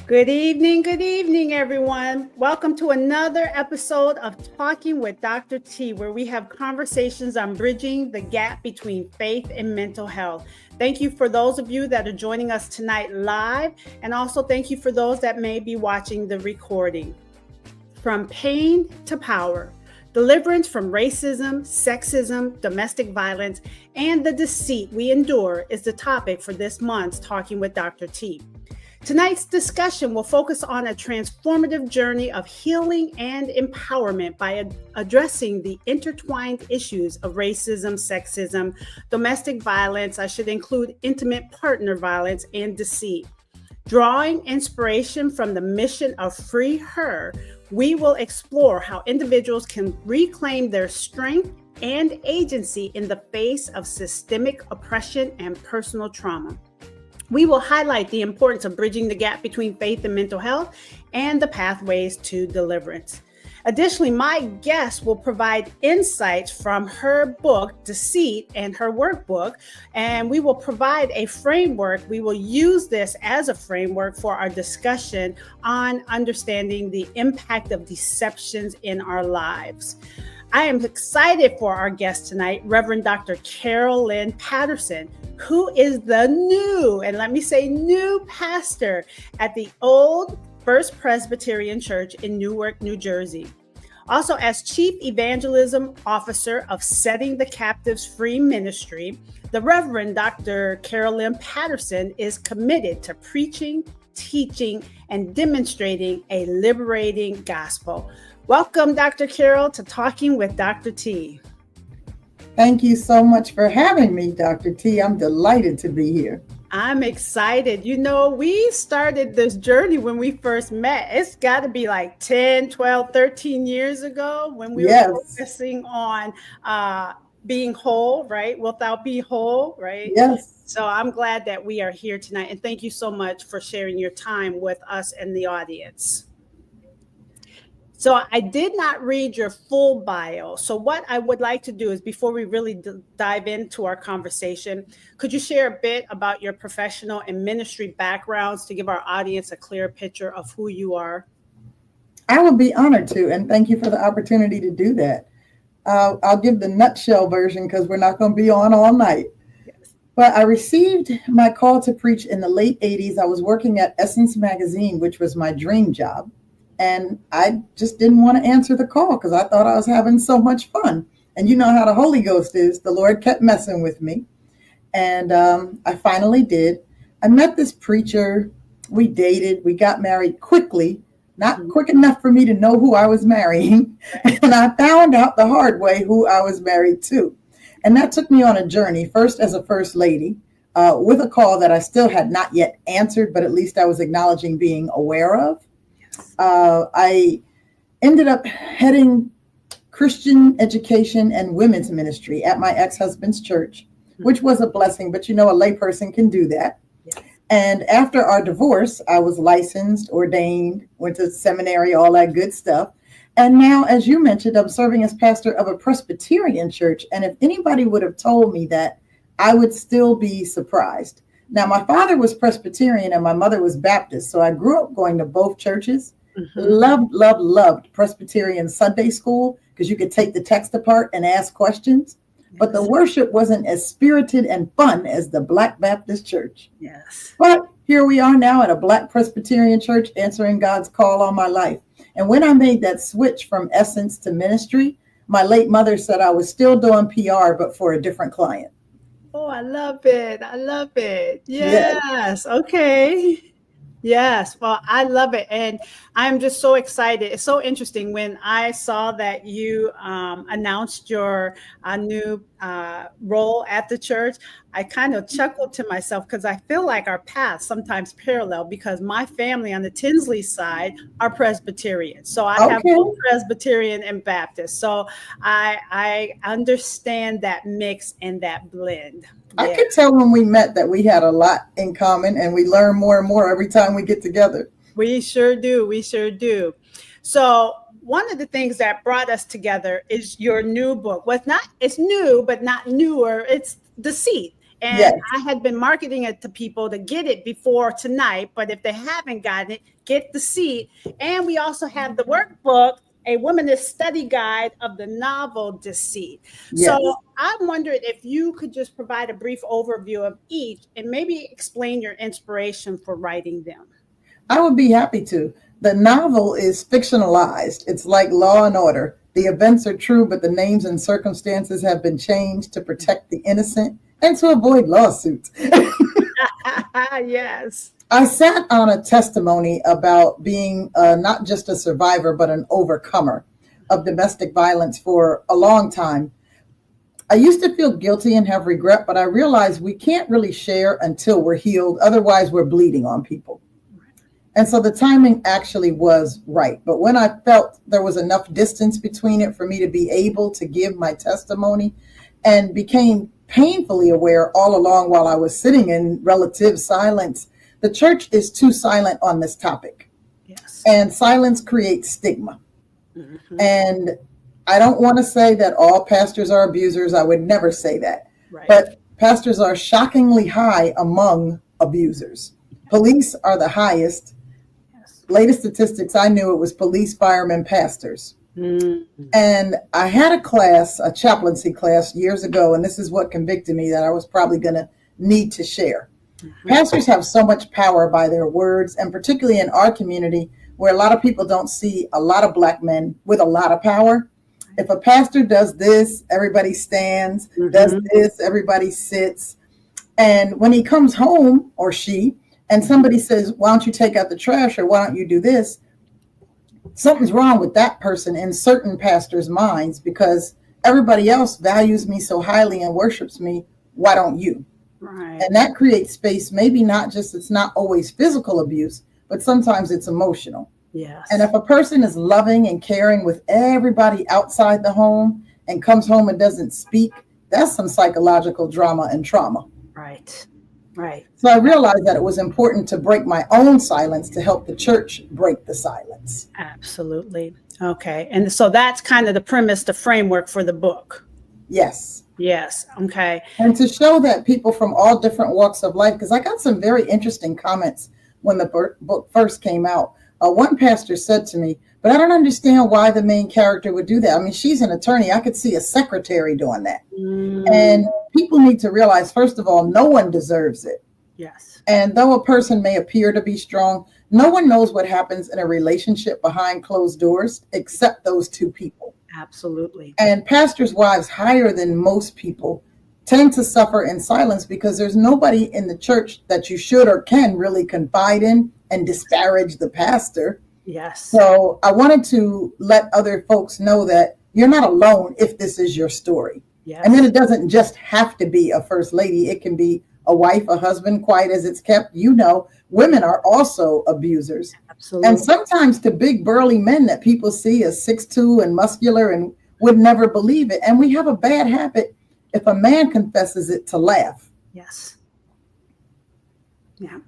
Good evening, everyone. Welcome to another episode of Talking with Dr. T, where we have conversations on bridging the gap between faith and mental health. Thank you for those of you that are joining us tonight live, and also thank you for those that may be watching the recording. From pain to power, deliverance from racism, sexism, domestic violence, and the deceit we endure is the topic for this month's Talking with Dr. T. Tonight's discussion will focus on a transformative journey of healing and empowerment by addressing the intertwined issues of racism, sexism, domestic violence, I should include intimate partner violence, and deceit. Drawing inspiration from the mission of Free Her, we will explore how individuals can reclaim their strength and agency in the face of systemic oppression and personal trauma. We will highlight the importance of bridging the gap between faith and mental health and the pathways to deliverance. Additionally, my guest will provide insights from her book, Deceit, and her workbook, and we will provide a framework. We will use this as a framework for our discussion on understanding the impact of deceptions in our lives. I am excited for our guest tonight, Reverend Dr. Lynn Patterson, who is the new pastor at the old First Presbyterian Church in Newark, New Jersey. Also, as Chief Evangelism Officer of Setting the Captives Free Ministry, the Reverend Dr. Lynn Patterson is committed to preaching, teaching, and demonstrating a liberating gospel. Welcome, Dr. Carol, to Talking with Dr. T. Thank you so much for having me, Dr. T. I'm delighted to be here. I'm excited. You know, we started this journey when we first met. It's got to be like 10, 12, 13 years ago when we were focusing on being whole, right? Without being whole, right? Yes. So I'm glad that we are here tonight. And thank you so much for sharing your time with us and the audience. So I did not read your full bio. So what I would like to do is, before we really dive into our conversation, could you share a bit about your professional and ministry backgrounds to give our audience a clear picture of who you are? I would be honored to, and thank you for the opportunity to do that. I'll give the nutshell version because we're not going to be on all night. Yes. But I received my call to preach in the late 80s. I was working at Essence Magazine, which was my dream job. And I just didn't want to answer the call because I thought I was having so much fun. And you know how the Holy Ghost is. The Lord kept messing with me. And I finally did. I met this preacher. We dated. We got married quickly. Not quick enough for me to know who I was marrying. And I found out the hard way who I was married to. And that took me on a journey, first as a first lady, with a call that I still had not yet answered, but at least I was acknowledging being aware of. I ended up heading Christian education and women's ministry at my ex-husband's church, which was a blessing, but you know, a layperson can do that. Yeah. And after our divorce, I was licensed, ordained, went to seminary, all that good stuff. And now, as you mentioned, I'm serving as pastor of a Presbyterian church. And if anybody would have told me that, I would still be surprised. Now, my father was Presbyterian and my mother was Baptist. So I grew up going to both churches. Loved Presbyterian Sunday school because you could take the text apart and ask questions. But the worship wasn't as spirited and fun as the Black Baptist church. Yes. But here we are now at a Black Presbyterian church answering God's call on my life. And when I made that switch from Essence to ministry, my late mother said I was still doing PR, but for a different client. Oh, I love it. I love it. Yes. Okay. Yes. Well, I love it. And I'm just so excited. It's so interesting when I saw that you announced your new role at the church. I kind of chuckled to myself because I feel like our paths sometimes parallel because my family on the Tinsley side are Presbyterian. So I have both Presbyterian and Baptist. So I understand that mix and that blend. I could tell when we met that we had a lot in common and we learn more and more every time we get together. We sure do. We sure do. So one of the things that brought us together is your new book. It's new, but not newer. It's Deceit. And Yes. I had been marketing it to people to get it before tonight. But if they haven't gotten it, get Deceit. And we also have the workbook, a womanist study guide of the novel Deceit. Yes. So I wondered if you could just provide a brief overview of each and maybe explain your inspiration for writing them. I would be happy to. The novel is fictionalized. It's like Law and Order. The events are true, but the names and circumstances have been changed to protect the innocent and to avoid lawsuits. Yes. I sat on a testimony about being not just a survivor, but an overcomer of domestic violence for a long time. I used to feel guilty and have regret, but I realized we can't really share until we're healed. Otherwise, we're bleeding on people. And so the timing actually was right. But when I felt there was enough distance between it for me to be able to give my testimony, and became painfully aware all along while I was sitting in relative silence, the church is too silent on this topic. Yes. And silence creates stigma. Mm-hmm. And I don't want to say that all pastors are abusers. I would never say that. Right. But pastors are shockingly high among abusers. Police are the highest. Yes. Latest statistics I knew, it was police, firemen, pastors. Mm-hmm. And I had a class, a chaplaincy class years ago, and this is what convicted me that I was probably going to need to share. Mm-hmm. Pastors have so much power by their words, and particularly in our community where a lot of people don't see a lot of Black men with a lot of power. If a pastor does this, everybody stands, mm-hmm. does this, everybody sits. And when he comes home, or she, and somebody says, why don't you take out the trash, or why don't you do this? Something's wrong with that person in certain pastors' minds, because everybody else values me so highly and worships me. Why don't you? Right. And that creates space, maybe not just, it's not always physical abuse, but sometimes it's emotional. Yes. And if a person is loving and caring with everybody outside the home and comes home and doesn't speak, that's some psychological drama and trauma. Right. Right. So I realized that it was important to break my own silence to help the church break the silence. Absolutely. Okay. And so that's kind of the premise, the framework for the book. Yes. Yes. Okay. And to show that people from all different walks of life, because I got some very interesting comments when the book first came out. One pastor said to me, but I don't understand why the main character would do that. I mean, she's an attorney. I could see a secretary doing that. Mm. And people need to realize, first of all, no one deserves it. Yes. And though a person may appear to be strong, no one knows what happens in a relationship behind closed doors except those two people. Absolutely. And pastors' wives, higher than most people, tend to suffer in silence because there's nobody in the church that you should or can really confide in and disparage the pastor. Yes. So I wanted to let other folks know that you're not alone if this is your story. Yes. And then it doesn't just have to be a first lady. It can be a wife, a husband, quiet as it's kept. You know, women are also abusers. Absolutely. And sometimes to big burly men that people see as 6'2" and muscular and would never believe it. And we have a bad habit, if a man confesses it, to laugh. Yes. Yeah.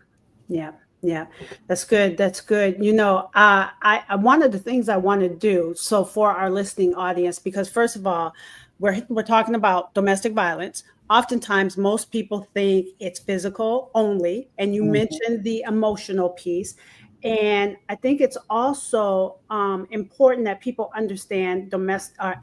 Yeah. Yeah. That's good. That's good. You know, I one of the things I want to do, so for our listening audience, because first of all, we're talking about domestic violence. Oftentimes, most people think it's physical only, and you mentioned the emotional piece. And I think it's also important that people understand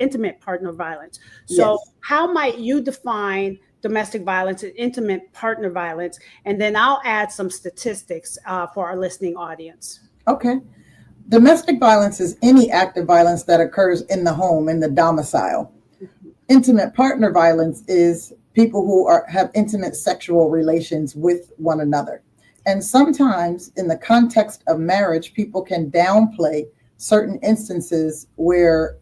intimate partner violence. So yes. How might you define domestic violence and intimate partner violence? And then I'll add some statistics for our listening audience. Okay. Domestic violence is any act of violence that occurs in the home, in the domicile. Mm-hmm. Intimate partner violence is people who have intimate sexual relations with one another. And sometimes in the context of marriage, people can downplay certain instances where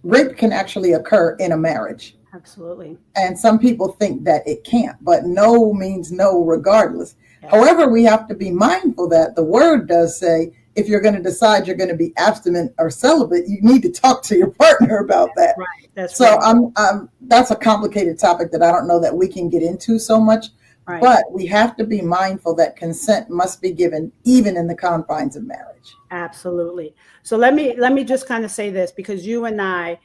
rape can actually occur in a marriage. Absolutely. And some people think that it can't, but no means no regardless. Yes. However, we have to be mindful that the word does say, if you're going to decide you're going to be abstinent or celibate, you need to talk to your partner about that. Right. That's so right. That's a complicated topic that I don't know that we can get into so much. Right. But we have to be mindful that consent must be given even in the confines of marriage. Absolutely. So let me just kind of say this, because you and I,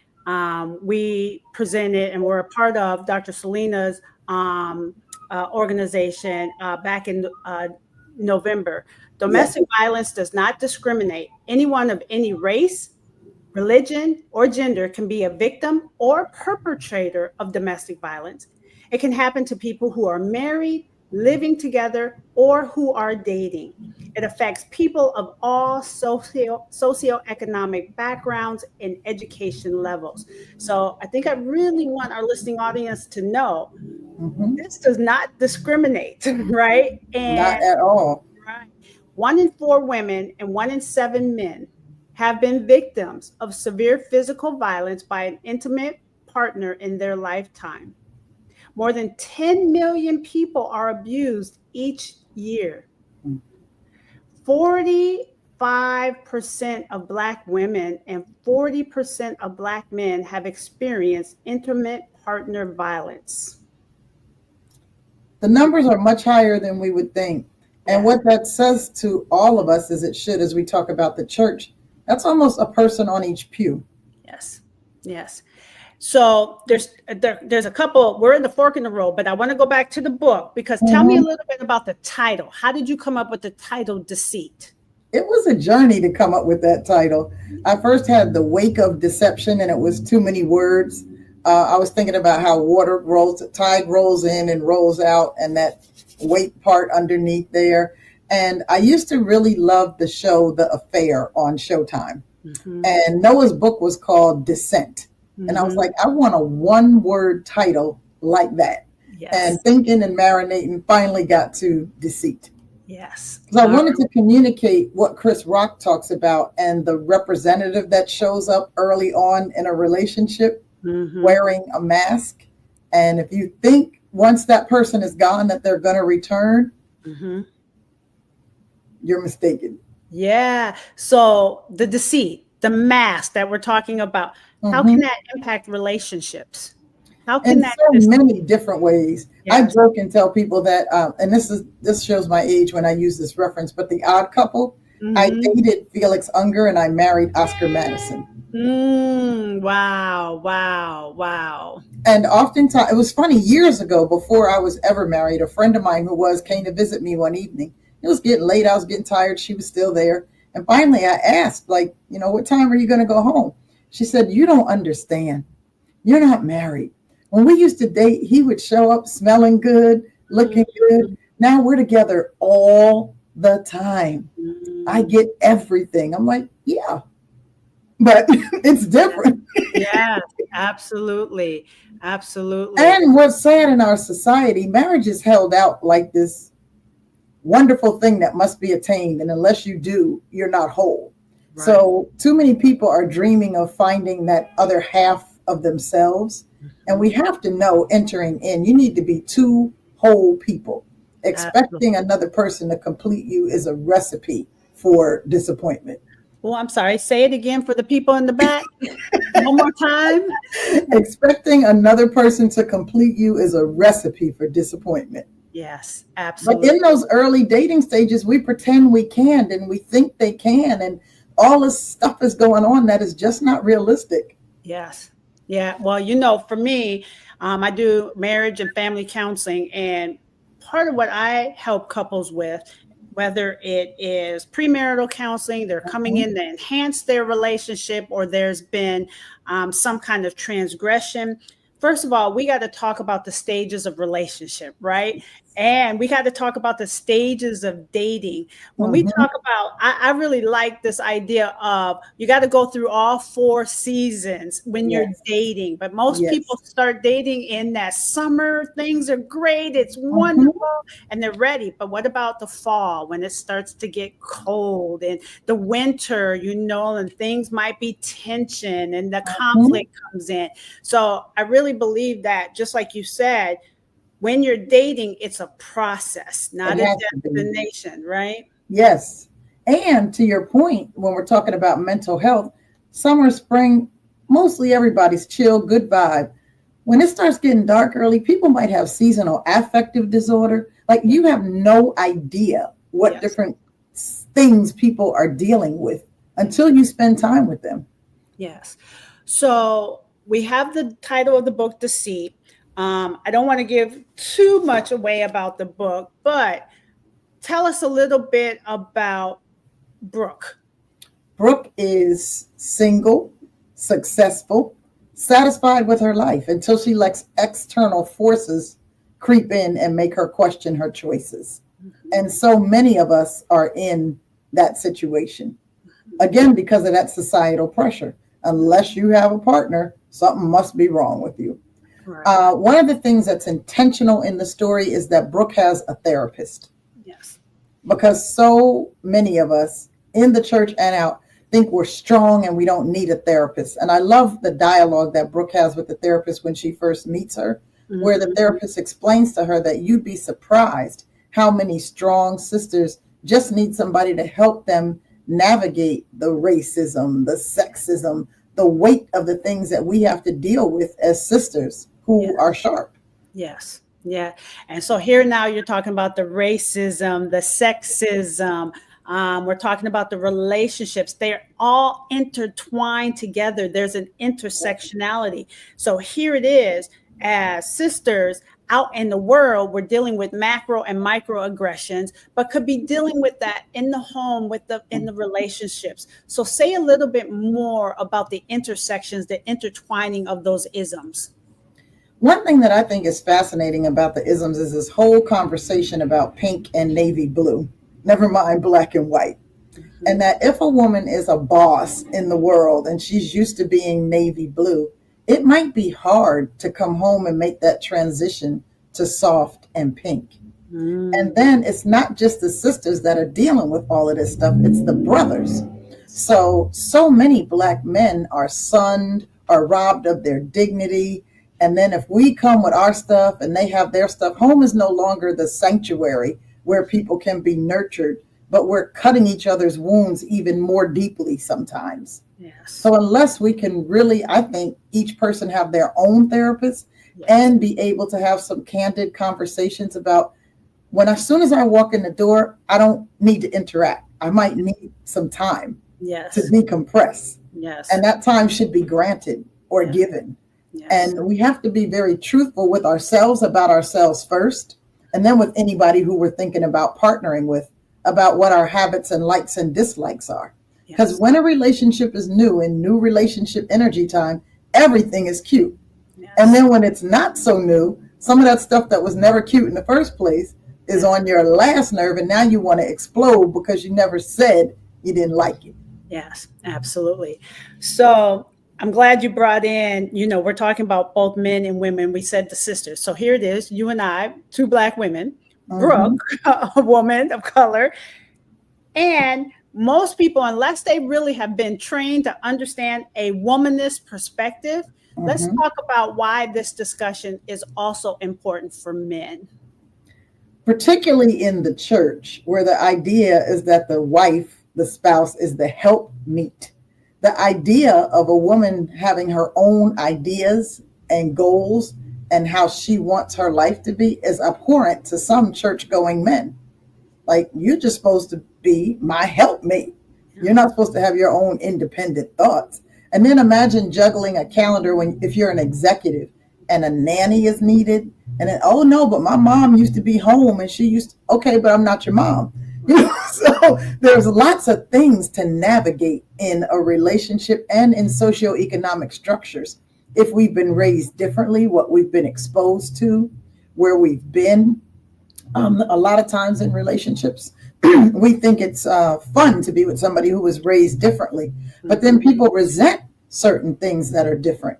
we presented and we're a part of Dr. Selena's organization back in November. Domestic violence does not discriminate. Anyone of any race, religion, or gender can be a victim or perpetrator of domestic violence. It can happen to people who are married, living together, or who are dating. It affects people of all socioeconomic backgrounds and education levels. So I think I really want our listening audience to know this does not discriminate, right? And not at all. Right. 1 in 4 women and 1 in 7 men have been victims of severe physical violence by an intimate partner in their lifetime. More than 10 million people are abused each year. 45% of Black women and 40% of Black men have experienced intimate partner violence. The numbers are much higher than we would think. And what that says to all of us, as it should, as we talk about the church, that's almost a person on each pew. Yes. Yes. So there's a couple, we're in the fork in the road, but I want to go back to the book because tell me a little bit about the title. How did you come up with the title Deceit? It was a journey to come up with that title. I first had the wake of deception and it was too many words. I was thinking about how tide rolls in and rolls out and that weight part underneath there. And I used to really love the show, The Affair on Showtime. And Noah's book was called Descent. And I was like, I want a 1-word title like that. Yes. And thinking and marinating, finally got to Deceit. Yes. Because I wanted to communicate what Chris Rock talks about and the representative that shows up early on in a relationship wearing a mask. And if you think once that person is gone that they're going to return, you're mistaken. Yeah. So the deceit, the mask that we're talking about, how can that impact relationships? How can in that so many different ways? Yes. I joke and tell people that, and this shows my age when I use this reference, but The Odd Couple, I dated Felix Unger and I married Oscar Madison. Wow. And oftentimes, it was funny, years ago, before I was ever married, a friend of mine came to visit me one evening. It was getting late. I was getting tired. She was still there. And finally I asked, what time are you going to go home? She said, you don't understand. You're not married. When we used to date, he would show up smelling good, looking good. Now we're together all the time. I get everything. I'm like, yeah, but it's different. Yeah, absolutely. And what's sad in our society, marriage is held out like this wonderful thing that must be attained. And unless you do, you're not whole. Right. So too many people are dreaming of finding that other half of themselves. And we have to know entering in, you need to be 2 whole people. Expecting another person to complete you is a recipe for disappointment. Well, I'm sorry. Say it again for the people in the back. One more time. Expecting another person to complete you is a recipe for disappointment. Yes, absolutely. But in those early dating stages, we pretend we can and we think they can. And all this stuff is going on that is just not realistic. Yes. Yeah. Well, for me, I do marriage and family counseling. And part of what I help couples with, whether it is premarital counseling, they're coming in to enhance their relationship, or there's been some kind of transgression. First of all, we got to talk about the stages of relationship, right? And we got to talk about the stages of dating. When we talk about, I really like this idea of you got to go through all 4 seasons when you're dating. But most people start dating in that summer. Things are great. It's wonderful. And they're ready. But what about the fall when it starts to get cold, and the winter, and things might be tension and the conflict comes in. So I really believe that, just like you said, when you're dating, it's a process, not a destination, right? Yes. And to your point, when we're talking about mental health, summer, spring, mostly everybody's chill, good vibe. When it starts getting dark early, people might have seasonal affective disorder. Like, you have no idea what different things people are dealing with until you spend time with them. Yes. So we have the title of the book, Deceit. I don't want to give too much away about the book, but tell us a little bit about Brooke. Brooke is single, successful, satisfied with her life until she lets external forces creep in and make her question her choices. And so many of us are in that situation. Again, because of that societal pressure. Unless you have a partner, something must be wrong with you. Right. One of the things that's intentional in the story is that Brooke has a therapist. Yes. Because so many of us in the church and out think we're strong and we don't need a therapist. And I love the dialogue that Brooke has with the therapist when she first meets her, where the therapist explains to her that you'd be surprised how many strong sisters just need somebody to help them navigate the racism, the sexism, the weight of the things that we have to deal with as sisters who are sharp. Yes. Yeah. And so here now you're talking about the racism, the sexism. We're talking about the relationships. They're all intertwined together. There's an intersectionality. So here it is, as sisters out in the world, we're dealing with macro and microaggressions, but could be dealing with that in the home, in the relationships. So say a little bit more about the intersections, the intertwining of those isms. One thing that I think is fascinating about the isms is this whole conversation about pink and navy blue, never mind black and white. And that if a woman is a boss in the world and she's used to being navy blue, it might be hard to come home and make that transition to soft and pink. And then it's not just the sisters that are dealing with all of this stuff, it's the brothers. So many black men are sunned, are robbed of their dignity. And then if we come with our stuff and they have their stuff, home is no longer the sanctuary where people can be nurtured, but we're cutting each other's wounds even more deeply sometimes. Yes. So unless we can really, I think, each person have their own therapist and be able to have some candid conversations about as soon as I walk in the door, I don't need to interact. I might need some time to decompress. Yes. And that time should be granted or given. Yes. And we have to be very truthful with ourselves about ourselves first, and then with anybody who we're thinking about partnering with about what our habits and likes and dislikes are. Because when a relationship is new, in new relationship energy time, everything is cute. Yes. And then when it's not so new, some of that stuff that was never cute in the first place is on your last nerve, and now you want to explode because you never said you didn't like it. Yes, absolutely. So I'm glad you brought in, we're talking about both men and women. We said the sisters. So here it is, you and I, two black women, Brooke, a woman of color. And most people, unless they really have been trained to understand a womanist perspective, let's talk about why this discussion is also important for men. Particularly in the church, where the idea is that the wife, the spouse, is the helpmeet. The idea of a woman having her own ideas and goals and how she wants her life to be is abhorrent to some church-going men. Like, you're just supposed to be my helpmate. You're not supposed to have your own independent thoughts. And then imagine juggling a calendar if you're an executive and a nanny is needed. And then, oh no, but my mom used to be home and okay, but I'm not your mom. So there's lots of things to navigate in a relationship and in socioeconomic structures. If we've been raised differently, what we've been exposed to, where we've been. A lot of times in relationships, we think it's fun to be with somebody who was raised differently. But then people resent certain things that are different.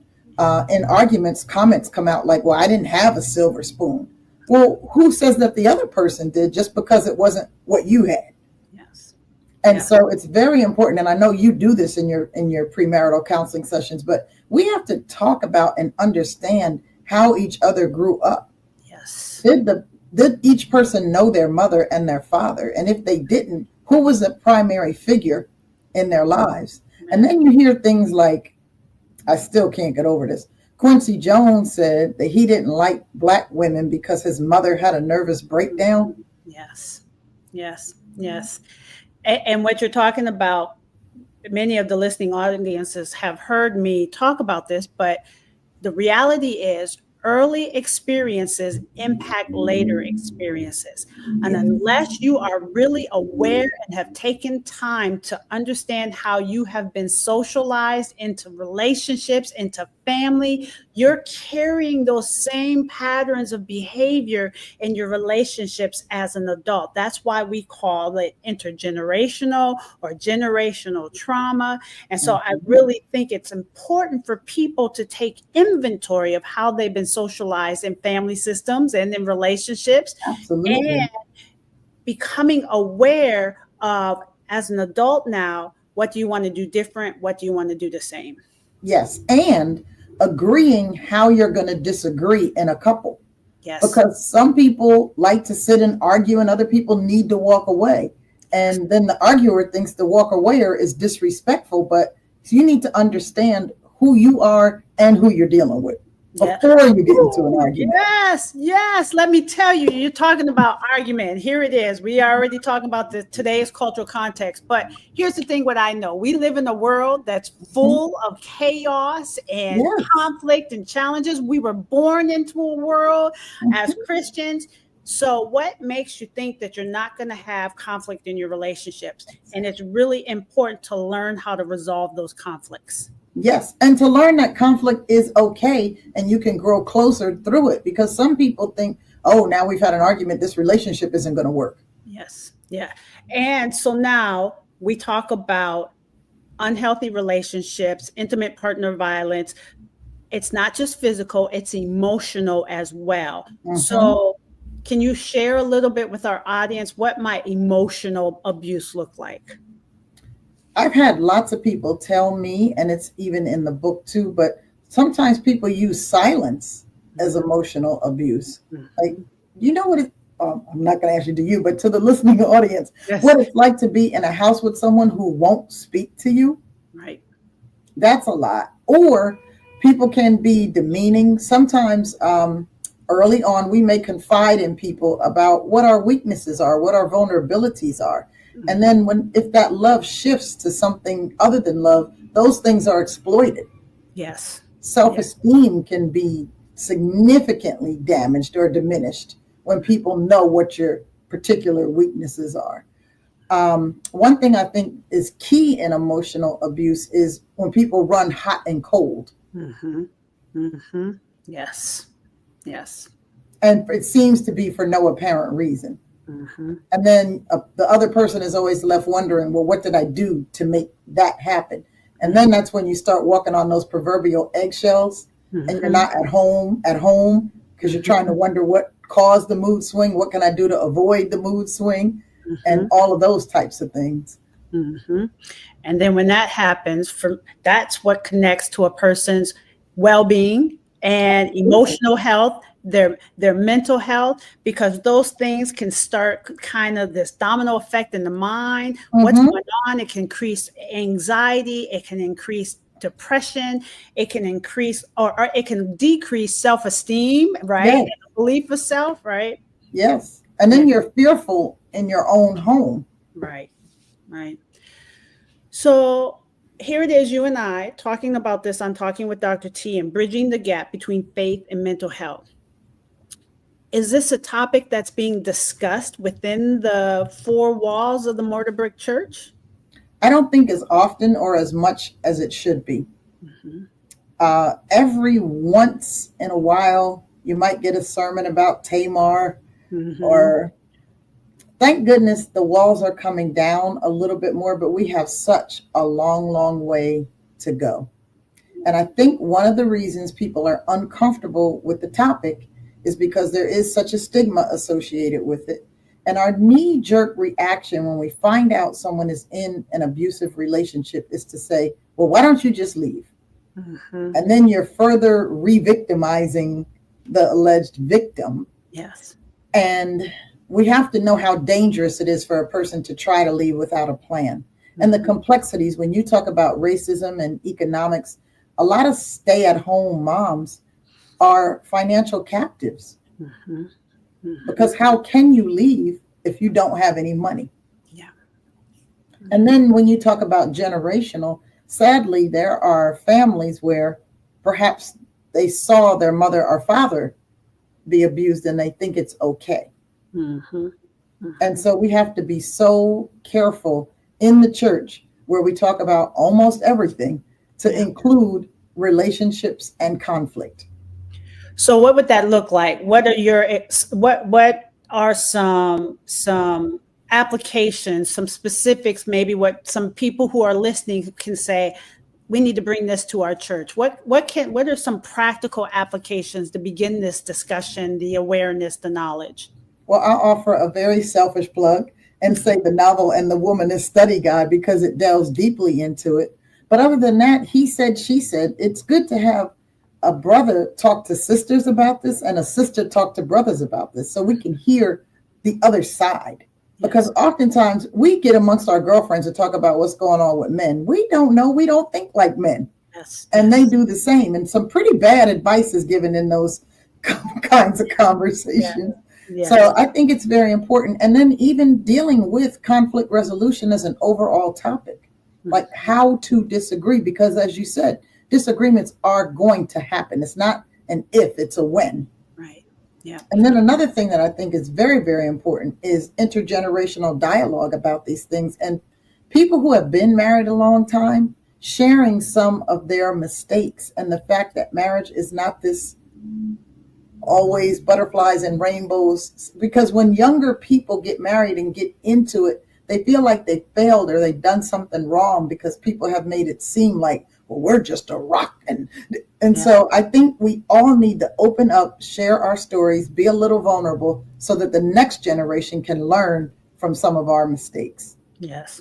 In arguments, comments come out like, well, I didn't have a silver spoon. Well, who says that the other person did just because it wasn't what you had? Yes. And so it's very important. And I know you do this in your premarital counseling sessions, but we have to talk about and understand how each other grew up. Yes. Did each person know their mother and their father? And if they didn't, who was the primary figure in their lives? And then you hear things like, I still can't get over this. Quincy Jones said that he didn't like black women because his mother had a nervous breakdown. Yes. And what you're talking about, many of the listening audiences have heard me talk about this, but the reality is early experiences impact later experiences. And Yeah. unless you are really aware and have taken time to understand how you have been socialized into relationships, into family, you're carrying those same patterns of behavior in your relationships as an adult. That's why we call it intergenerational or generational trauma. And so I really think it's important for people to take inventory of how they've been socialized in family systems and in relationships, Absolutely. and becoming aware of, as an adult now, what do you want to do different? What do you want to do the same? Yes. And agreeing how you're going to disagree in a couple. Yes. Because some people like to sit and argue and other people need to walk away. And then the arguer thinks the walk awayer is disrespectful, but you need to understand who you are and who you're dealing with before you get into an argument. Yes, yes. Let me tell you, you're talking about argument. Here it is. We are already talking about today's cultural context. But here's the thing, what I know. We live in a world that's full of chaos and conflict and challenges. We were born into a world as Christians. So what makes you think that you're not going to have conflict in your relationships? And it's really important to learn how to resolve those conflicts. Yes. And to learn that conflict is okay and you can grow closer through it, because some people think, oh, now we've had an argument, this relationship isn't going to work. Yes. Yeah. And so now we talk about unhealthy relationships, intimate partner violence. It's not just physical, it's emotional as well. So can you share a little bit with our audience what might emotional abuse look like? I've had lots of people tell me, and it's even in the book too, but sometimes people use silence as emotional abuse. Like, you know what it, I'm not going to ask you to you, but to the listening audience, what it's like to be in a house with someone who won't speak to you. Right. That's a lot. Or people can be demeaning. Sometimes early on, we may confide in people about what our weaknesses are, what our vulnerabilities are. And then if that love shifts to something other than love, those things are exploited. Yes. Self-esteem can be significantly damaged or diminished when people know what your particular weaknesses are. One thing I think is key in emotional abuse is when people run hot and cold. Yes. Yes. And it seems to be for no apparent reason. And then the other person is always left wondering, well, what did I do to make that happen? And then that's when you start walking on those proverbial eggshells and you're not at home because you're trying to wonder what caused the mood swing. What can I do to avoid the mood swing? And all of those types of things. And then when that happens, that's what connects to a person's well-being and emotional health, their mental health, because those things can start kind of this domino effect in the mind. What's going on? It can increase anxiety. It can increase depression. It can increase or it can decrease self-esteem, right? And belief of self, right? Yes. And then you're fearful in your own home. Right. Right. So here it is, you and I talking about this on Talking with Dr. T and bridging the gap between faith and mental health. Is this a topic that's being discussed within the four walls of the Mortar Brick Church? I don't think as often or as much as it should be. Every once in a while, you might get a sermon about Tamar or thank goodness the walls are coming down a little bit more, but we have such a long, long way to go. And I think one of the reasons people are uncomfortable with the topic is because there is such a stigma associated with it. And our knee-jerk reaction when we find out someone is in an abusive relationship is to say, well, why don't you just leave? And then you're further re-victimizing the alleged victim. Yes. And we have to know how dangerous it is for a person to try to leave without a plan. And the complexities, when you talk about racism and economics, a lot of stay-at-home moms are financial captives. Because how can you leave if you don't have any money? And then when you talk about generational, sadly, there are families where perhaps they saw their mother or father be abused and they think it's okay. Mm-hmm. Mm-hmm. And so we have to be so careful in the church where we talk about almost everything to include relationships and conflict. So what would that look like? What are some applications, some specifics, maybe what some people who are listening can say, we need to bring this to our church. What are some practical applications to begin this discussion, the awareness, the knowledge? Well, I'll offer a very selfish plug and say the novel And the Womanist Study Guide, because it delves deeply into it. But other than that, he said, she said, it's good to have a brother talk to sisters about this and a sister talk to brothers about this so we can hear the other side. Because oftentimes we get amongst our girlfriends to talk about what's going on with men. We don't know. We don't think like men. And they do the same. And some pretty bad advice is given in those kinds of conversations. So I think it's very important. And then even dealing with conflict resolution as an overall topic, like how to disagree, because as you said, disagreements are going to happen. It's not an if, it's a when. Right. Yeah. And then another thing that I think is very, very important is intergenerational dialogue about these things. And people who have been married a long time, sharing some of their mistakes and the fact that marriage is not this always butterflies and rainbows, because when younger people get married and get into it, they feel like they failed or they've done something wrong because people have made it seem like, well, we're just a rock. And so I think we all need to open up, share our stories, be a little vulnerable so that the next generation can learn from some of our mistakes. Yes.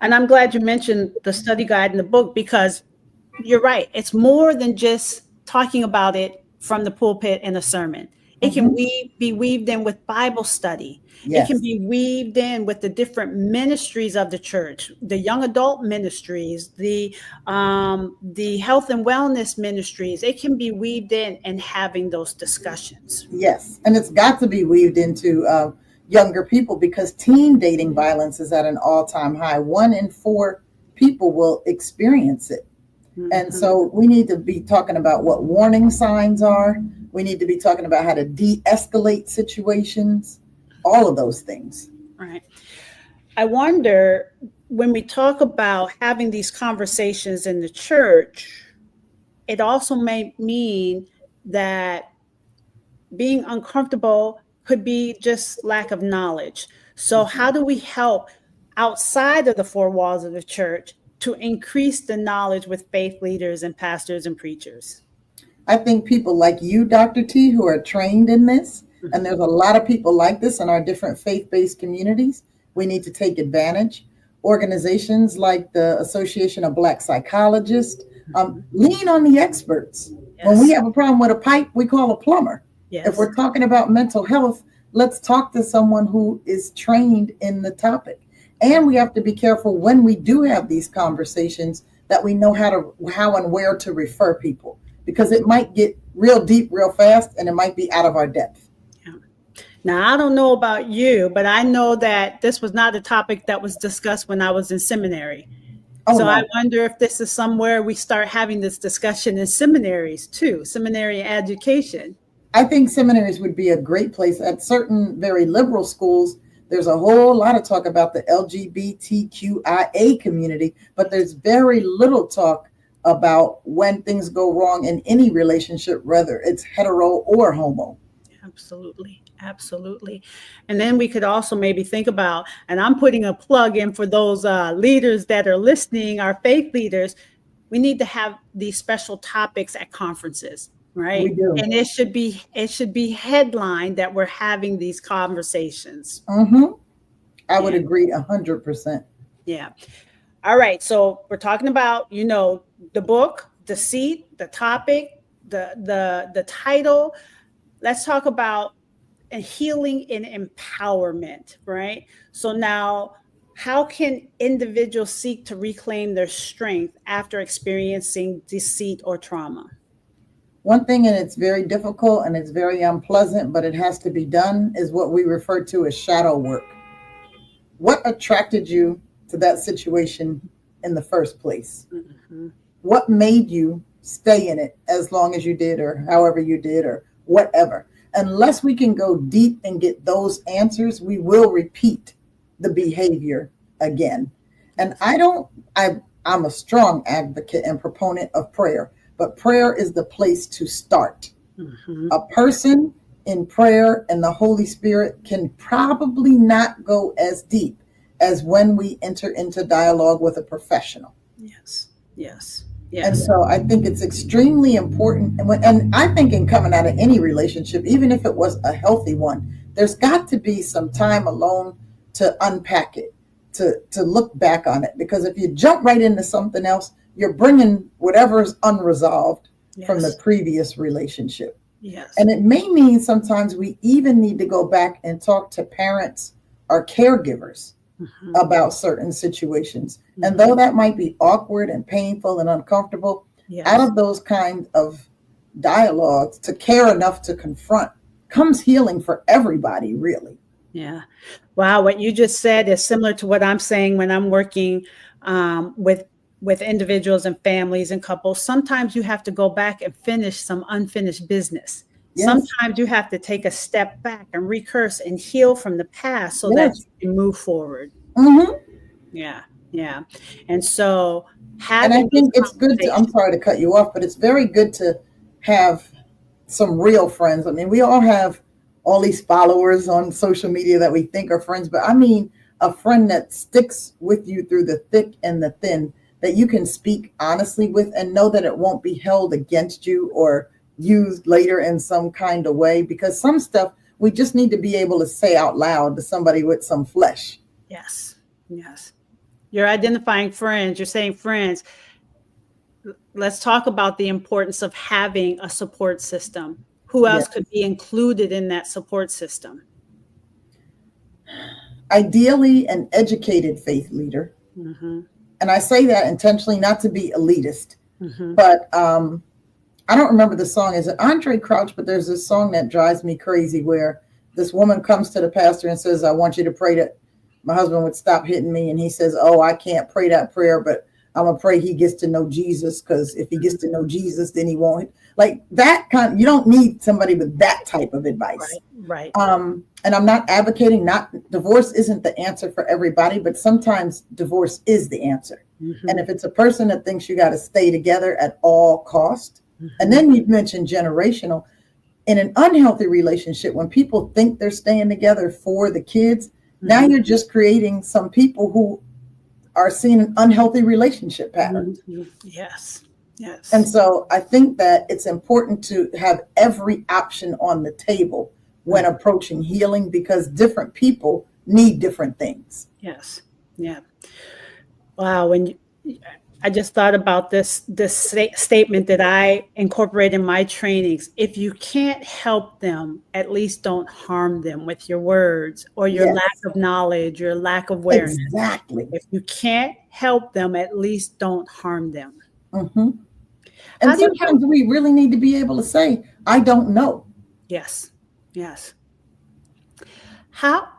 And I'm glad you mentioned the study guide in the book, because you're right. It's more than just talking about it from the pulpit in a sermon. It can be weaved in with Bible study. It can be weaved in with the different ministries of the church, the young adult ministries, the health and wellness ministries. It can be weaved in and having those discussions. Yes. And it's got to be weaved into younger people, because teen dating violence is at an all-time high. 1 in 4 people will experience it. And so we need to be talking about what warning signs are. We need to be talking about how to de-escalate situations, all of those things. Right. I wonder, when we talk about having these conversations in the church, it also may mean that being uncomfortable could be just lack of knowledge. So how do we help outside of the 4 walls of the church to increase the knowledge with faith leaders and pastors and preachers? I think people like you, Dr. T, who are trained in this, and there's a lot of people like this in our different faith-based communities, we need to take advantage. Organizations like the Association of Black Psychologists, lean on the experts. When we have a problem with a pipe, we call a plumber. If we're talking about mental health, let's talk to someone who is trained in the topic. And we have to be careful when we do have these conversations that we know how and where to refer people, because it might get real deep real fast and it might be out of our depth. Yeah. Now, I don't know about you, but I know that this was not a topic that was discussed when I was in seminary. So I wonder if this is somewhere we start having this discussion in seminaries too, seminary education. I think seminaries would be a great place. At certain very liberal schools, there's a whole lot of talk about the LGBTQIA community, but there's very little talk about when things go wrong in any relationship, whether it's hetero or homo. Absolutely. Absolutely. And then we could also maybe think about, and I'm putting a plug in for those leaders that are listening, our faith leaders, we need to have these special topics at conferences. Right. We do. And it should be headlined that we're having these conversations. I would agree 100%. Yeah. All right. So we're talking about, the book, Deceit, the topic, the title. Let's talk about healing and empowerment. Right. So now, how can individuals seek to reclaim their strength after experiencing deceit or trauma? One thing, and it's very difficult and it's very unpleasant, but it has to be done, is what we refer to as shadow work. What attracted you to that situation in the first place? What made you stay in it as long as you did, or however you did, or whatever. Unless we can go deep and get those answers, we will repeat the behavior again. And I'm a strong advocate and proponent of prayer, but prayer is the place to start. Mm-hmm. A person in prayer and the Holy Spirit can probably not go as deep as when we enter into dialogue with a professional. Yes. Yes. And Yes. so I think it's extremely important. And I think in coming out of any relationship, even if it was a healthy one, there's got to be some time alone to unpack it, to look back on it. Because if you jump right into something else, you're bringing whatever's unresolved from the previous relationship. Yes. And it may mean sometimes we even need to go back and talk to parents or caregivers Mm-hmm. about certain situations. Mm-hmm. And though that might be awkward and painful and uncomfortable, Yes. out of those kinds of dialogues, to care enough to confront, comes healing for everybody, really. Yeah. Wow. What you just said is similar to what I'm saying when I'm working with individuals and families and couples. Sometimes you have to go back and finish some unfinished business. Yes. Sometimes you have to take a step back and recurse and heal from the past so that Yes. you can move forward. Mm-hmm. Yeah. Yeah. And so And I think it's good to, I'm sorry to cut you off, but it's very good to have some real friends. I mean, we all have all these followers on social media that we think are friends, but I mean a friend that sticks with you through the thick and the thin, that you can speak honestly with and know that it won't be held against you or used later in some kind of way. Because some stuff we just need to be able to say out loud to somebody with some flesh. Yes. Yes. You're identifying friends. You're saying friends. Let's talk about the importance of having a support system. Who else Yes. could be included in that support system? Ideally, an educated faith leader. Mm-hmm. And I say that intentionally, not to be elitist, Mm-hmm. but I don't remember the song. Is it Andre Crouch? But there's this song that drives me crazy where this woman comes to the pastor and says, I want you to pray that my husband would stop hitting me. And he says, oh, I can't pray that prayer, but I'm going to pray he gets to know Jesus, because if he gets to know Jesus, then he won't. Like that kind, you don't need somebody with that type of advice. Right. And I'm not advocating, divorce isn't the answer for everybody, but sometimes divorce is the answer. Mm-hmm. And if it's a person that thinks you got to stay together at all cost, Mm-hmm. and then you mentioned generational, in an unhealthy relationship, when people think they're staying together for the kids, Mm-hmm. now you're just creating some people who are seeing an unhealthy relationship pattern. Mm-hmm. Yes. Yes. And so I think that it's important to have every option on the table when approaching healing, because different people need different things. Yes. Yeah. Wow. I just thought about this statement that I incorporate in my trainings. If you can't help them, at least don't harm them with your words or your Yes. lack of knowledge, your lack of awareness. Exactly. If you can't help them, at least don't harm them. Mm-hmm. And sometimes we really need to be able to say, I don't know. Yes. Yes. How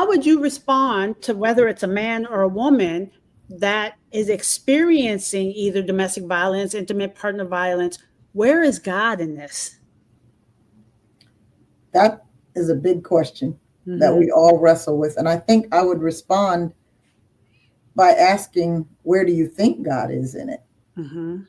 would you respond to whether it's a man or a woman that is experiencing either domestic violence, intimate partner violence? Where is God in this? That is a big question Mm-hmm. that we all wrestle with. And I think I would respond by asking, where do you think God is in it? Mm-hmm.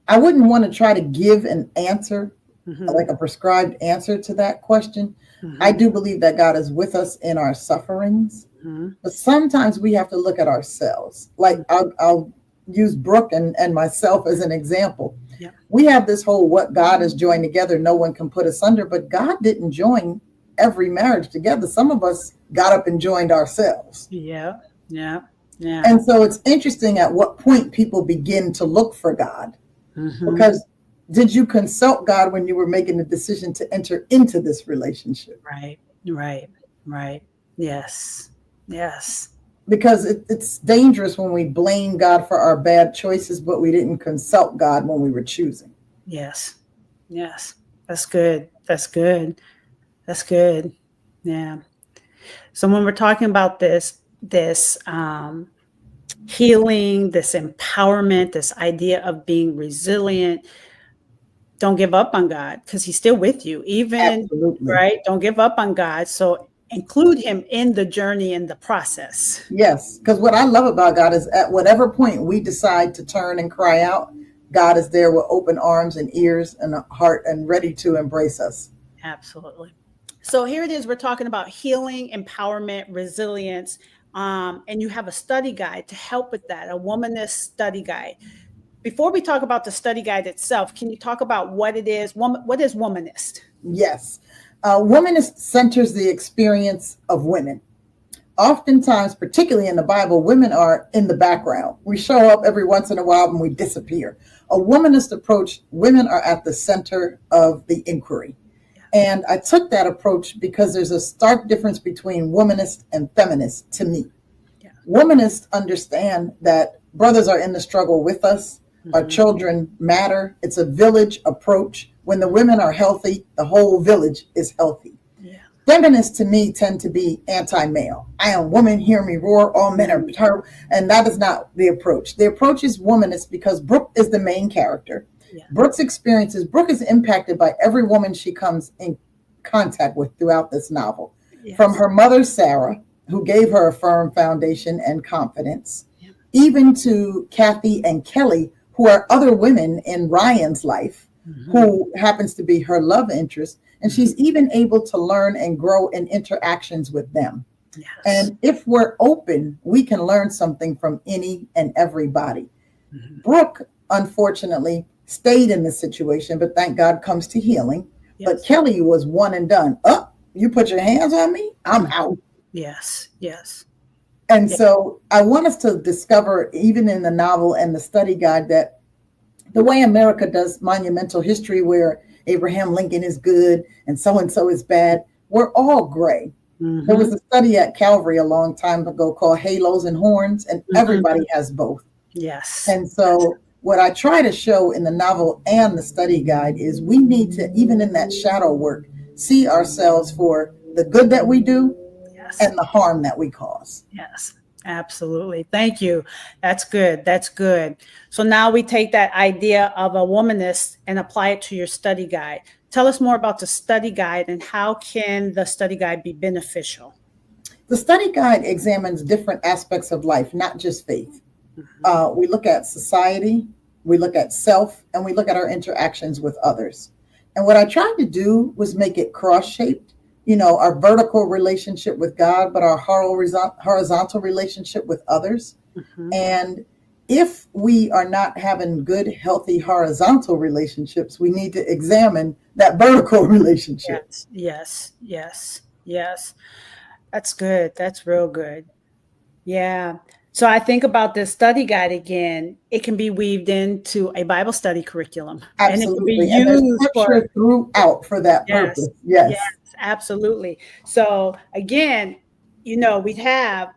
I wouldn't want to try to give an answer, Mm-hmm. like a prescribed answer to that question. Mm-hmm. I do believe that God is with us in our sufferings, Mm-hmm. but sometimes we have to look at ourselves. Like I'll use Brooke and myself as an example. Yeah. We have this whole, what God has joined together, no one can put asunder, but God didn't join every marriage together. Some of us got up and joined ourselves. Yeah. Yeah. Yeah. And so it's interesting at what point people begin to look for God. Mm-hmm. Because did you consult God when you were making the decision to enter into this relationship? Right. Yes. Because it's dangerous when we blame God for our bad choices, but we didn't consult God when we were choosing. Yes. That's good. Yeah. So when we're talking about this healing, this empowerment, this idea of being resilient. Don't give up on God, because he's still with you. Even, Absolutely. right? Don't give up on God. So include him in the journey and the process. Yes, because what I love about God is at whatever point we decide to turn and cry out, God is there with open arms and ears and a heart and ready to embrace us. Absolutely. So here it is. We're talking about healing, empowerment, resilience. And you have a study guide to help with that, a womanist study guide. Before we talk about the study guide itself, can you talk about what it is? What is womanist? Yes. Womanist centers the experience of women. Oftentimes, particularly in the Bible, women are in the background. We show up every once in a while and we disappear. A womanist approach, women are at the center of the inquiry. And I took that approach because there's a stark difference between womanist and feminist to me. Yeah. Womanists understand that brothers are in the struggle with us. Our children matter. It's a village approach. When the women are healthy, the whole village is healthy. Yeah. Feminists to me tend to be anti-male. I am woman, hear me roar, all men are terrible. And that is not the approach. The approach is womanist because Brooke is the main character. Yeah. Brooke is impacted by every woman she comes in contact with throughout this novel. Yes. From her mother, Sarah, who gave her a firm foundation and confidence, even to Kathy and Kelly, who are other women in Ryan's life, who happens to be her love interest. And she's even able to learn and grow in interactions with them. Yes. And if we're open, we can learn something from any and everybody. Brooke, unfortunately, stayed in the situation, but thank God comes to healing. Yes. But Kelly was one and done. Oh, you put your hands on me, I'm out. Yes, yes. And so I want us to discover, even in the novel and the study guide, that the way America does monumental history, where Abraham Lincoln is good and so is bad, we're all gray. There was a study at Calvary a long time ago called Halos and Horns, and everybody has both. Yes. And so what I try to show in the novel and the study guide is we need to, even in that shadow work, see ourselves for the good that we do. Yes. And the harm that we cause. Yes, absolutely. Thank you. That's good. That's good. So now we take that idea of a womanist and apply it to your study guide. Tell us more about the study guide and how can the study guide be beneficial? The study guide examines different aspects of life, not just faith. We look at society, we look at self, and we look at our interactions with others. And what I tried to do was make it cross-shaped. You know, our vertical relationship with God, but our horizontal relationship with others. And if we are not having good, healthy, horizontal relationships, we need to examine that vertical relationship. Yes. That's good. That's real good. Yeah. So I think about this study guide again. It can be weaved into a Bible study curriculum. Absolutely. And there's scripture throughout for that purpose. Yes. Absolutely. So again, you know, we have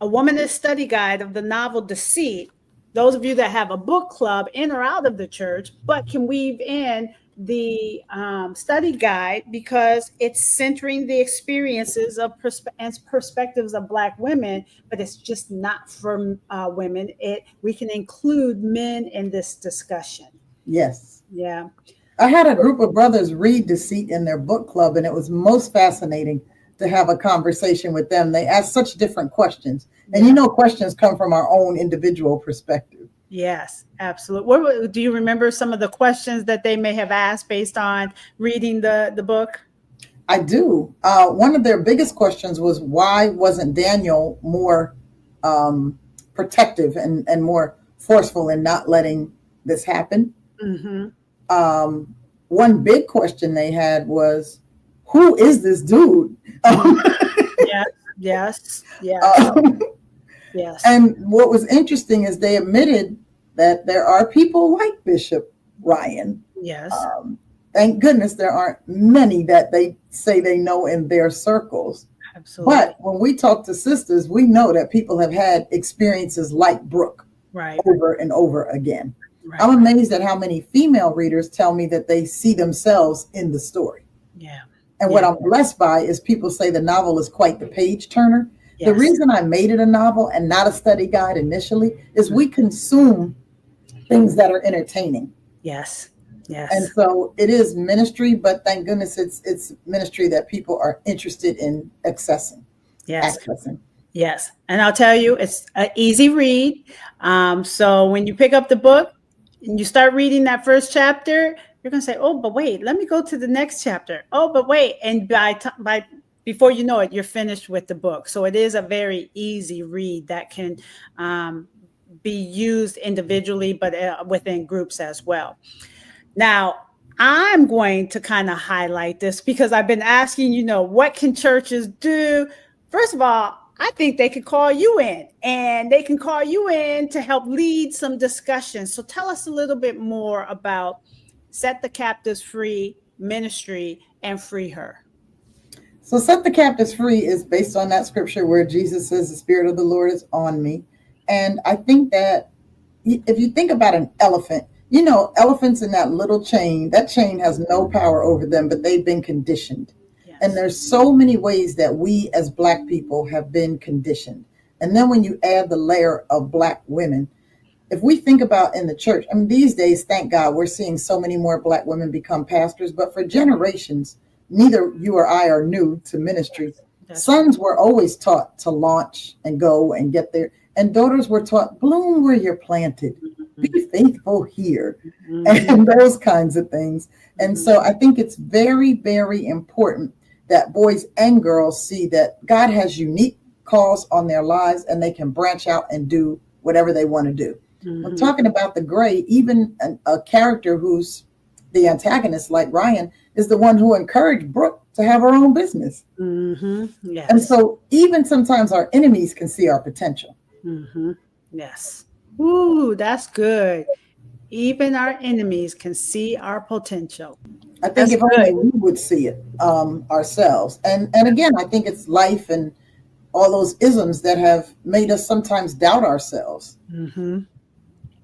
a womanist study guide of the novel Deceit. Those of you that have a book club in or out of the church, but can weave in the study guide because it's centering the experiences of perspectives of Black women, but it's just not for women. We can include men in this discussion. Yes. Yeah. I had a group of brothers read Deceit in their book club, and it was most fascinating to have a conversation with them. They asked such different questions. And you know, questions come from our own individual perspective. Yes, absolutely. Do you remember some of the questions that they may have asked based on reading the book? I do. One of their biggest questions was, why wasn't Daniel more protective and more forceful in not letting this happen? One big question they had was, who is this dude? Yes. And what was interesting is they admitted that there are people like Bishop Ryan. Yes. Thank goodness there aren't many that they say they know in their circles. Absolutely. But when we talk to sisters, we know that people have had experiences like Brooke over and over again. Right. I'm amazed at how many female readers tell me that they see themselves in the story. Yeah. And what I'm blessed by is people say the novel is quite the page turner. The Yes. reason I made it a novel and not a study guide initially is we consume things that are entertaining. Yes. Yes. And so it is ministry, but thank goodness it's ministry that people are interested in accessing. Yes. Yes. And I'll tell you, it's an easy read. So when you pick up the book and you start reading that first chapter, you're going to say, oh, but wait, let me go to the next chapter. Oh, but wait. And by before you know it, you're finished with the book. So it is a very easy read that can be used individually, but within groups as well. Now, I'm going to kind of highlight this because I've been asking, what can churches do? First of all, I think they could call you in, and they can call you in to help lead some discussions. So tell us a little bit more about Set the Captives Free Ministry and Free Her. So Set the Captives Free is based on that scripture where Jesus says, the Spirit of the Lord is on me. And I think that if you think about an elephant, elephants in that little chain, that chain has no power over them, but they've been conditioned. Yes. And there's so many ways that we as Black people have been conditioned. And then when you add the layer of Black women, if we think about in the church, I mean, these days, thank God, we're seeing so many more Black women become pastors, but for generations, neither you or I are new to ministry. Sons were always taught to launch and go and get there. And daughters were taught, bloom where you're planted. Be faithful here, and those kinds of things. And so I think it's very, very important that boys and girls see that God has unique calls on their lives and they can branch out and do whatever they want to do. I'm talking about the gray, even a character who's the antagonist, like Ryan, is the one who encouraged Brooke to have her own business. Yes. And so even sometimes our enemies can see our potential. Yes. Ooh, that's good. Even our enemies can see our potential. I think if only we would see it ourselves. And again, I think it's life and all those isms that have made us sometimes doubt ourselves.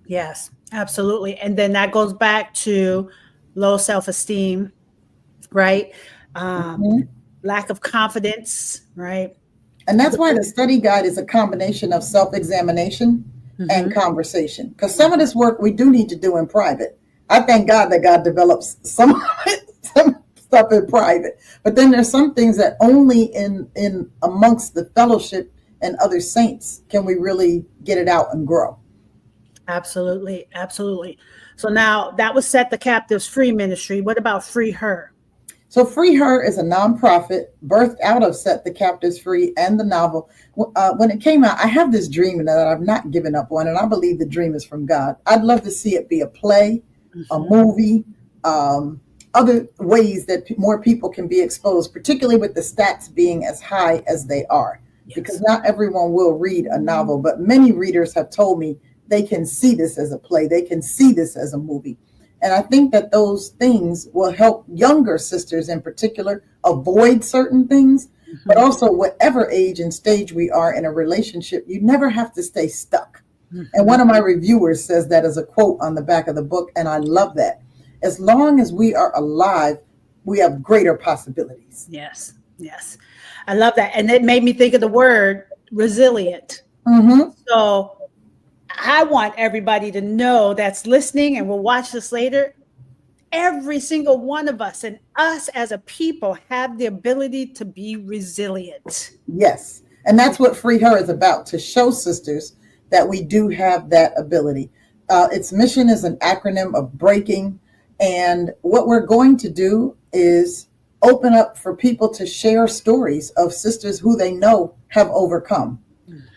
Yes, absolutely. And then that goes back to low self-esteem, right? Lack of confidence, right? And that's why the study guide is a combination of self-examination and conversation. Because some of this work we do need to do in private. I thank God that God develops some stuff in private. But then there's some things that only in amongst the fellowship and other saints can we really get it out and grow. Absolutely. Absolutely. So now that was Set the Captives Free Ministry. What about Free Her? So Free Her is a nonprofit birthed out of Set the Captives Free and the novel. When it came out, I have this dream that I've not given up on, and I believe the dream is from God. I'd love to see it be a play, a movie, other ways that more people can be exposed, particularly with the stats being as high as they are. Yes. Because not everyone will read a novel, but many readers have told me they can see this as a play. They can see this as a movie. And I think that those things will help younger sisters in particular avoid certain things, but also whatever age and stage we are in a relationship, you never have to stay stuck. And one of my reviewers says that as a quote on the back of the book, and I love that. As long as we are alive, we have greater possibilities. Yes, yes. I love that. And it made me think of the word resilient. So I want everybody to know that's listening and will watch this later. Every single one of us and us as a people have the ability to be resilient. Yes. And that's what Free Her is about, to show sisters that we do have that ability. Its mission is an acronym of breaking. And what we're going to do is open up for people to share stories of sisters who they know have overcome.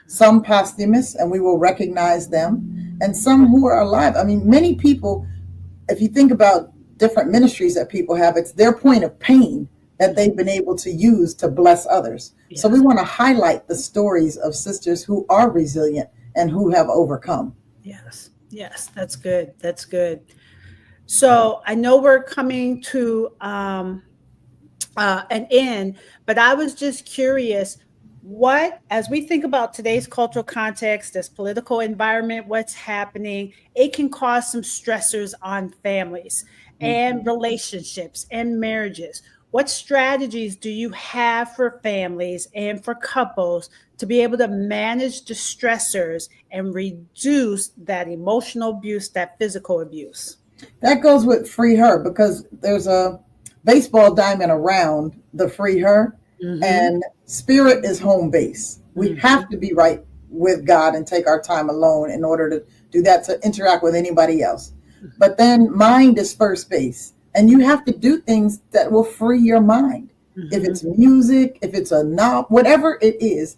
Some posthumous, and we will recognize them, and some who are alive. I mean, many people, if you think about different ministries that people have, it's their point of pain that they've been able to use to bless others. Yes. So we want to highlight the stories of sisters who are resilient and who have overcome. Yes, yes, that's good. That's good. So I know we're coming to an end, but I was just curious, as we think about today's cultural context, this political environment, what's happening, it can cause some stressors on families and relationships and marriages. what strategies do you have for families and for couples to be able to manage the stressors and reduce that emotional abuse, that physical abuse? That goes with free her, because there's a baseball diamond around the free her, and spirit is home base. We have to be right with God and take our time alone in order to do that, to interact with anybody else. But then mind is first base, and you have to do things that will free your mind. If it's music, if it's a novel, whatever it is,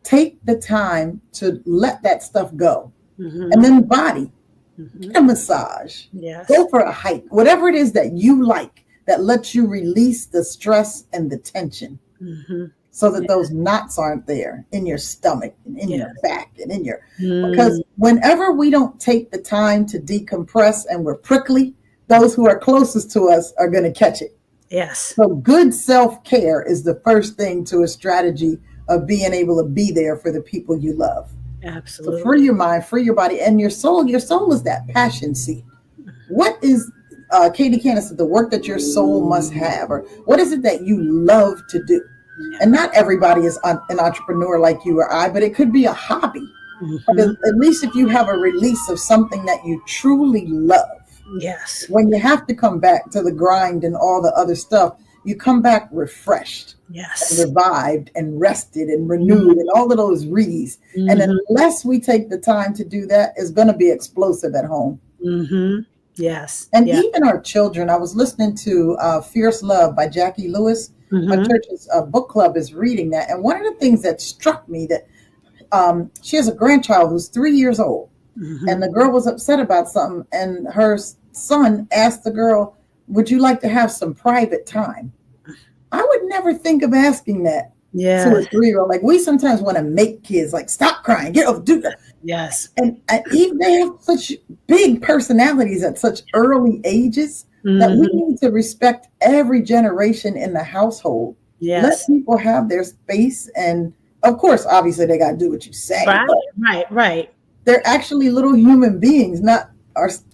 take the time to let that stuff go. And then body, get a massage, go for a hike, whatever it is that you like, that lets you release the stress and the tension, so that those knots aren't there in your stomach and in your back and in your, because whenever we don't take the time to decompress and we're prickly, those who are closest to us are going to catch it. Yes. So good self-care is the first thing to a strategy of being able to be there for the people you love. Absolutely. So free your mind, free your body, and your soul. Your soul is that passion seed. What is, Katie Candace said, the work that your soul must have, or what is it that you love to do? And not everybody is an entrepreneur like you or I, but it could be a hobby. At least if you have a release of something that you truly love. Yes. When you have to come back to the grind and all the other stuff, you come back refreshed, yes, and revived and rested and renewed and all of those re's. And unless we take the time to do that, it's going to be explosive at home. Yes. And even our children, I was listening to Fierce Love by Jackie Lewis. My church's book club is reading that. And one of the things that struck me, that she has a grandchild who's 3 years old. And the girl was upset about something. And her son asked the girl, would you like to have some private time? I would never think of asking that to a 3-year-old. Like, we sometimes want to make kids like, stop crying, get over, do that. Yes. And even they have such big personalities at such early ages that we need to respect every generation in the household. Yes. Let people have their space. And of course, obviously they got to do what you say. Right. They're actually little human beings, not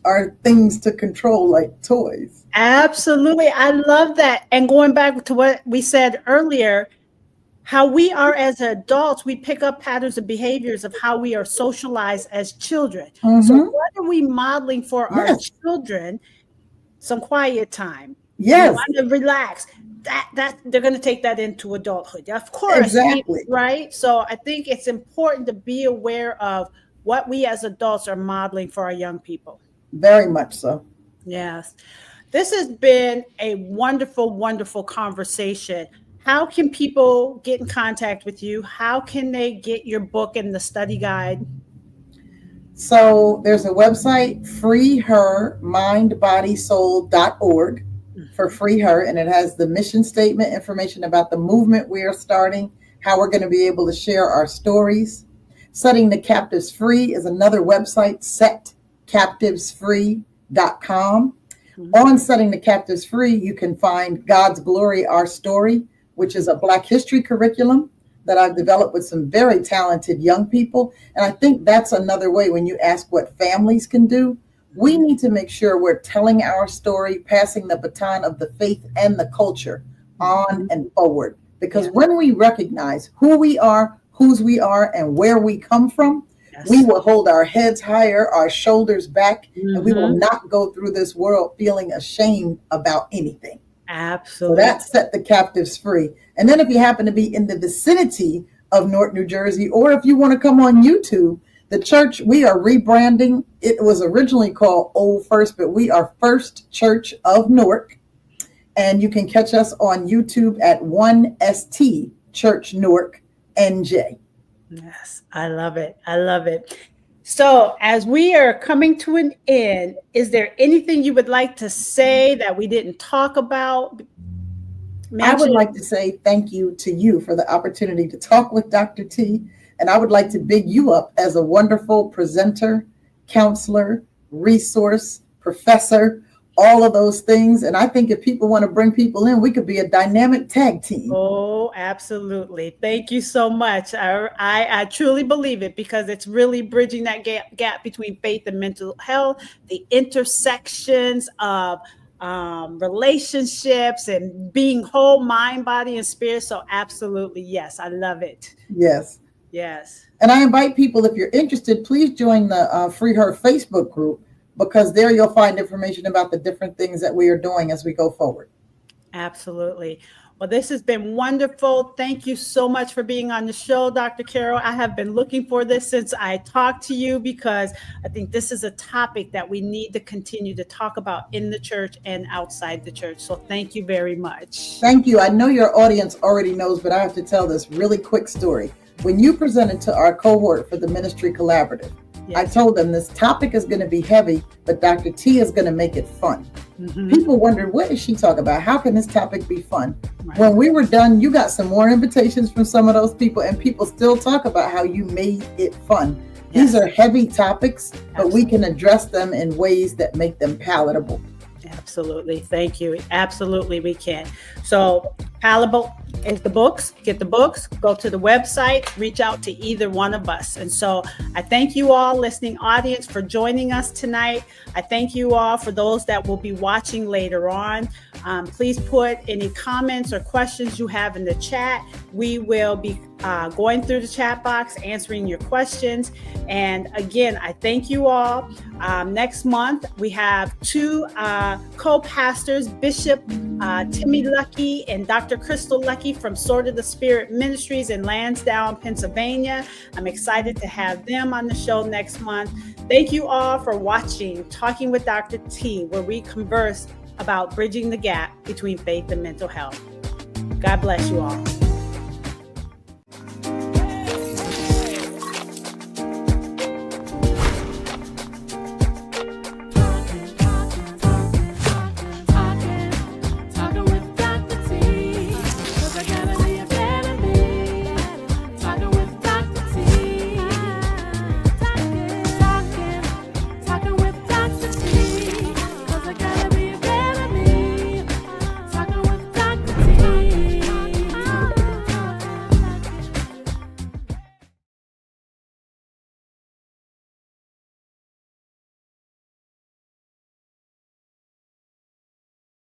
are things to control like toys. Absolutely. I love that. And going back to what we said earlier, how we are as adults, we pick up patterns of behaviors of how we are socialized as children. So what are we modeling for our children? Some quiet time. Yes. You want to relax. That they're going to take that into adulthood. Of course. Exactly. Right. So I think it's important to be aware of what we as adults are modeling for our young people. Very much so. Yes. This has been a wonderful, wonderful conversation. How can people get in contact with you? How can they get your book and the study guide? So there's a website, freehermindbodysoul.org, for Free Her, and it has the mission statement, information about the movement we are starting, how we're going to be able to share our stories. Setting the Captives Free is another website, setcaptivesfree.com. On Setting the Captives Free, you can find God's Glory, Our Story, which is a Black history curriculum that I've developed with some very talented young people. And I think that's another way, when you ask what families can do, we need to make sure we're telling our story, passing the baton of the faith and the culture on and forward. Because when we recognize who we are, whose we are, and where we come from, we will hold our heads higher, our shoulders back, and we will not go through this world feeling ashamed about anything. Absolutely. So that Set the Captives Free. And then if you happen to be in the vicinity of Newark, New Jersey, or if you want to come on YouTube, the church, we are rebranding. It was originally called Old First, but we are First Church of Newark. And you can catch us on YouTube at 1ST Church Newark NJ. Yes, I love it. I love it. So as we are coming to an end, is there anything you would like to say that we didn't talk about? I would like to say thank you to you for the opportunity to talk with Dr. T. And I would like to big you up as a wonderful presenter, counselor, resource, professor, all of those things. And I think if people want to bring people in, we could be a dynamic tag team. Oh, absolutely. Thank you so much. I truly believe it, because it's really bridging that gap between faith and mental health, the intersections of relationships and being whole mind, body, and spirit. So absolutely, yes, I love it. Yes. Yes. And I invite people, if you're interested, please join the Free Her Facebook group, because there you'll find information about the different things that we are doing as we go forward. Absolutely. Well, this has been wonderful. Thank you so much for being on the show, Dr. Carol. I have been looking for this since I talked to you, because I think this is a topic that we need to continue to talk about in the church and outside the church. So thank you very much. Thank you. I know your audience already knows, but I have to tell this really quick story. When you presented to our cohort for the Ministry Collaborative, yes, I told them this topic is going to be heavy, but Dr. T is going to make it fun. Mm-hmm. People wondered, what is she talking about? How can this topic be fun? Right. When we were done, you got some more invitations from some of those people, and people still talk about how you made it fun. Yes. These are heavy topics, but we can address them in ways that make them palatable. Absolutely. Thank you. Absolutely, we can. So palatable is the books. Get the books, go to the website, reach out to either one of us. And so I thank you all, listening audience, for joining us tonight. I thank you all for those that will be watching later on. Please put any comments or questions you have in the chat. We will be going through the chat box, answering your questions. And again, I thank you all. Next month, we have two co-pastors, Bishop Timmy Lucky and Dr. Crystal Lucky from Sword of the Spirit Ministries in Lansdowne, Pennsylvania. I'm excited to have them on the show next month. Thank you all for watching Talking with Dr. T, where we converse about bridging the gap between faith and mental health. God bless you all.